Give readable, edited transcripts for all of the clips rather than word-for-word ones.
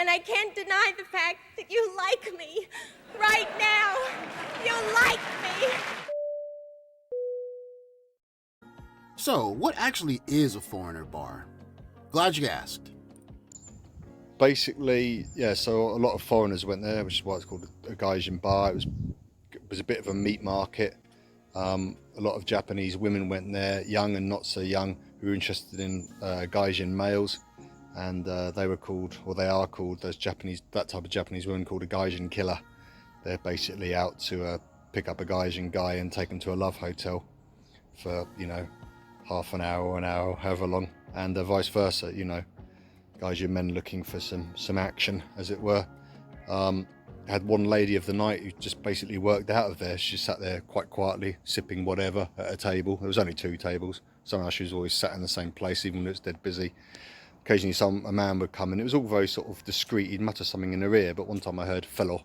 And I can't deny the fact that you like me. Right now, you like me. So, what actually is a foreigner bar? Glad you asked. Basically, yeah, so a lot of foreigners went there, which is why it's called a Gaijin bar. It was a bit of a meat market. A lot of Japanese women went there, young and not so young, who were interested in Gaijin males. And they were called, or they are called, that type of Japanese woman called a Gaijin killer. They're basically out to pick up a Gaijin guy and take him to a love hotel for, half an hour or an hour, however long, and vice versa, Gaijin men looking for some action, as it were. Had one lady of the night who just basically worked out of there. She sat there quite quietly, sipping whatever at a table. There was only 2 tables. Somehow she was always sat in the same place, even though it's dead busy. Occasionally a man would come, and it was all very sort of discreet. He'd mutter something in her ear, but one time I heard fellow,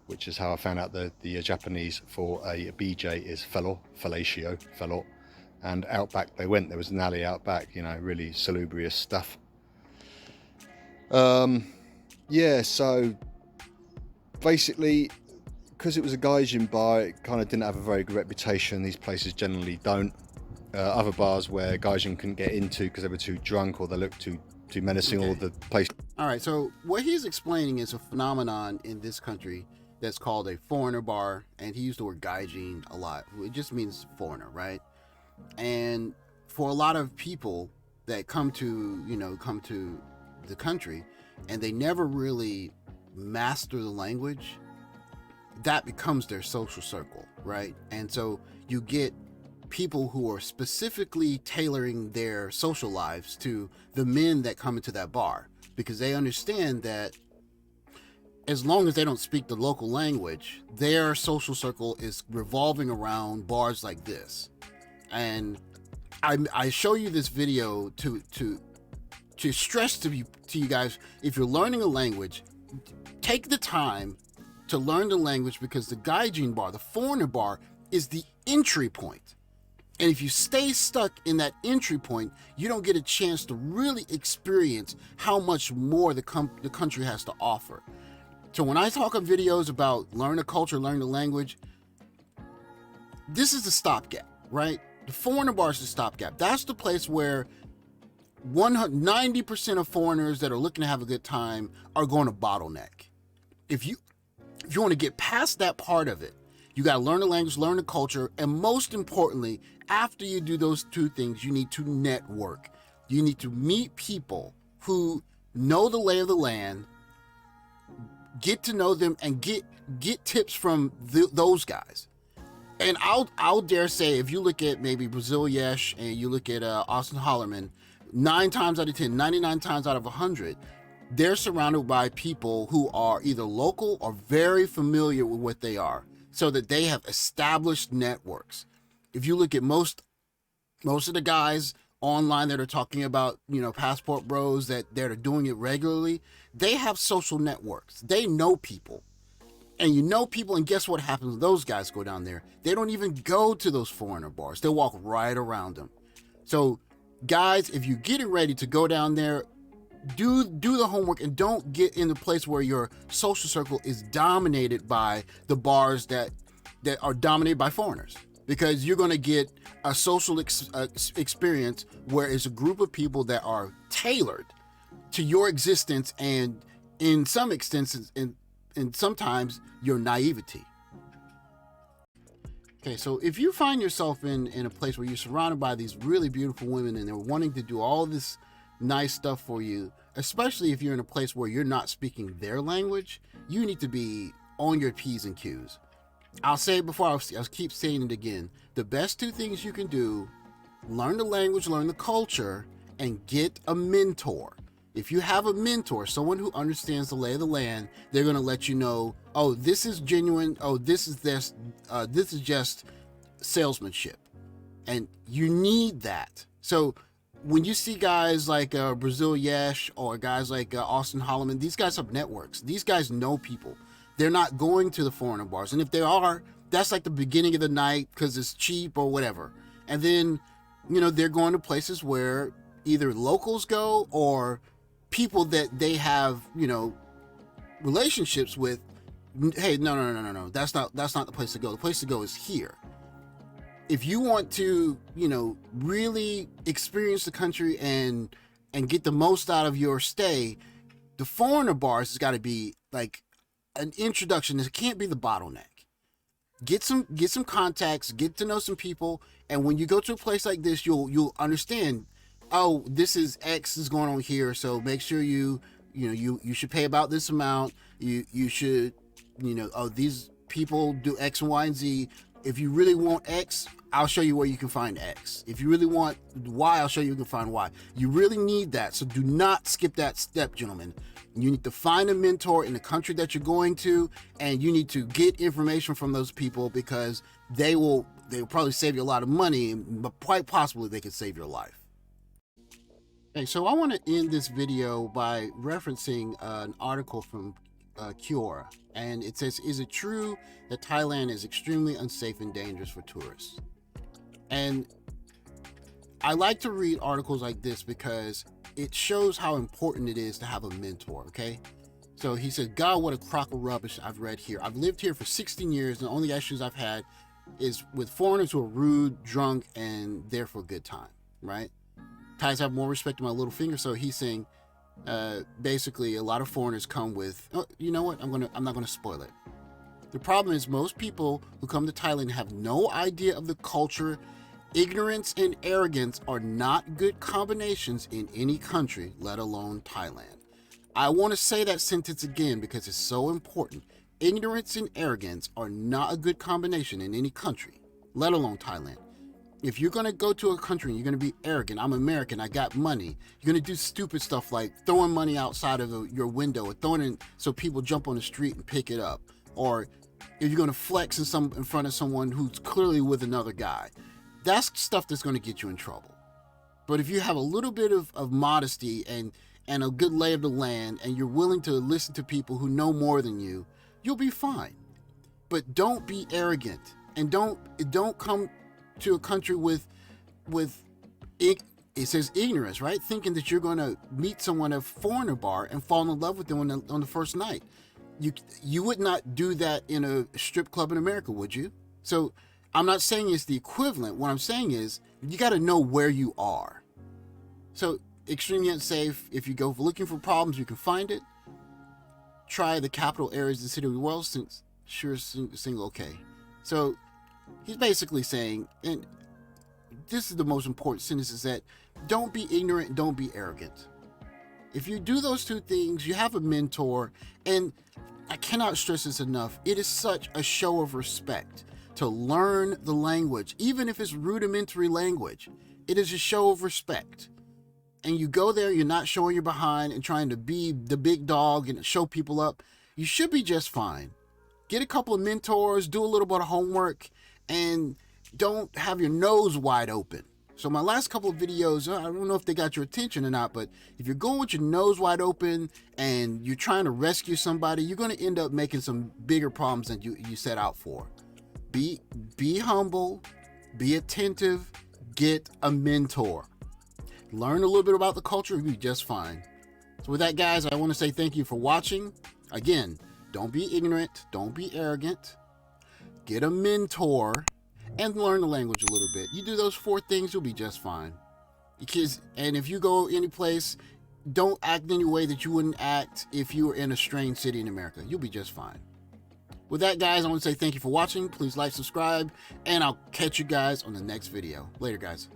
which is how I found out the Japanese for a BJ is fellatio, fellow. And out back they went. There was an alley out back, really salubrious stuff. Yeah, so basically, because it was a Gaijin bar, it kind of didn't have a very good reputation. These places generally don't. Other bars where Gaijin couldn't get into because they were too drunk or they looked too menacing, or the place. All right, so what he's explaining is a phenomenon in this country that's called a foreigner bar, and he used the word Gaijin a lot. It just means foreigner, right? And for a lot of people that come to the country and they never really master the language, that becomes their social circle, right? And so you get people who are specifically tailoring their social lives to the men that come into that bar, because they understand that as long as they don't speak the local language, their social circle is revolving around bars like this. And I show you this video to stress to you guys, if you're learning a language, take the time to learn the language, because the Gaijin bar, the foreigner bar, is the entry point. And if you stay stuck in that entry point, you don't get a chance to really experience how much more the country has to offer. So when I talk on videos about learn the culture, learn the language, this is the stopgap, right? The foreigner bar is the stopgap. That's the place where 90% of foreigners that are looking to have a good time are going to bottleneck. If you want to get past that part of it, you got to learn the language, learn the culture, and most importantly, after you do those 2 things, you need to network. You need to meet people who know the lay of the land, get to know them, and get tips from those guys. And I'll dare say, if you look at maybe Brazil Yesh and you look at Austin Hollerman, 9 times out of 10, 99 times out of 100, they're surrounded by people who are either local or very familiar with what they are, so that they have established networks. If you look at most of the guys online that are talking about, passport bros that are doing it regularly, they have social networks. They know people. And people, and guess what happens when those guys go down there? They don't even go to those foreigner bars. They'll walk right around them. So, guys, if you're getting ready to go down there, do the homework and don't get in the place where your social circle is dominated by the bars that are dominated by foreigners, because you're going to get a social experience where it's a group of people that are tailored to your existence, and in some instances, and sometimes your naivety. Okay, so if you find yourself in a place where you're surrounded by these really beautiful women and they're wanting to do all this nice stuff for you, especially if you're in a place where you're not speaking their language, you need to be on your P's and Q's. I'll say it before, I'll keep saying it again. The best 2 things you can do: learn the language, learn the culture, and get a mentor. If you have a mentor, someone who understands the lay of the land, they're going to let you know, oh, this is genuine, oh, this is just salesmanship. And you need that. So when you see guys like Brazil Yesh or guys like Austin Holloman, these guys have networks. These guys know people. They're not going to the foreigner bars. And if they are, that's like the beginning of the night because it's cheap or whatever. And then, they're going to places where either locals go or people that they have, relationships with, hey, no. That's not the place to go. The place to go is here. If you want to, really experience the country and get the most out of your stay, the foreigner bars has got to be like an introduction. It can't be the bottleneck. Get some contacts, get to know some people, and when you go to a place like this, you'll understand. Oh, this is X is going on here, so make sure you should pay about this amount. You should, these people do X and Y and Z. If you really want X, I'll show you where you can find X. If you really want Y, I'll show you where you can find Y. You really need that, so do not skip that step, gentlemen. You need to find a mentor in the country that you're going to, and you need to get information from those people, because they will probably save you a lot of money, but quite possibly they could save your life. Okay, so I want to end this video by referencing an article from Quora, and it says, "Is it true that Thailand is extremely unsafe and dangerous for tourists?" And I like to read articles like this because it shows how important it is to have a mentor, okay? So he said, "God, what a crock of rubbish I've read here. I've lived here for 16 years, and the only issues I've had is with foreigners who are rude, drunk, and there for a good time," right? Thais have more respect to my little finger. So he's saying, basically, a lot of foreigners come with, oh, you know what? I'm not gonna spoil it. The problem is most people who come to Thailand have no idea of the culture. Ignorance and arrogance are not good combinations in any country, let alone Thailand. I want to say that sentence again because it's so important. Ignorance and arrogance are not a good combination in any country, let alone Thailand. If you're going to go to a country and you're going to be arrogant, I'm American, I got money, you're going to do stupid stuff like throwing money outside of your window, or throwing it so people jump on the street and pick it up, or if you're going to flex in front of someone who's clearly with another guy, that's stuff that's going to get you in trouble. But if you have a little bit of modesty and a good lay of the land, and you're willing to listen to people who know more than you, you'll be fine. But don't be arrogant, and don't come to a country with it says ignorance, right? Thinking that you're going to meet someone at a foreigner bar and fall in love with them on the first night. You would not do that in a strip club in America, would you? So I'm not saying it's the equivalent. What I'm saying is you got to know where you are. So extremely unsafe. If you go looking for problems, you can find it. Try the capital areas of the city of well, since sure single okay. So he's basically saying, and this is the most important sentence, is that don't be ignorant, don't be arrogant. If you do those two things, you have a mentor, and I cannot stress this enough. It is such a show of respect to learn the language, even if it's rudimentary language. It is a show of respect. And you go there, you're not showing your behind and trying to be the big dog and show people up. You should be just fine. Get a couple of mentors, do a little bit of homework, and don't have your nose wide open. So my last couple of videos, I don't know if they got your attention or not, but if you're going with your nose wide open and you're trying to rescue somebody, you're going to end up making some bigger problems than you set out for. Be humble, be attentive, get a mentor. Learn a little bit about the culture, you'll be just fine. So with that, guys, I want to say thank you for watching. Again, don't be ignorant, don't be arrogant. Get a mentor and learn the language a little bit. You do those 4 things, you'll be just fine. And if you go any place, don't act in any way that you wouldn't act if you were in a strange city in America. You'll be just fine. With that, guys, I want to say thank you for watching. Please like, subscribe, and I'll catch you guys on the next video. Later, guys.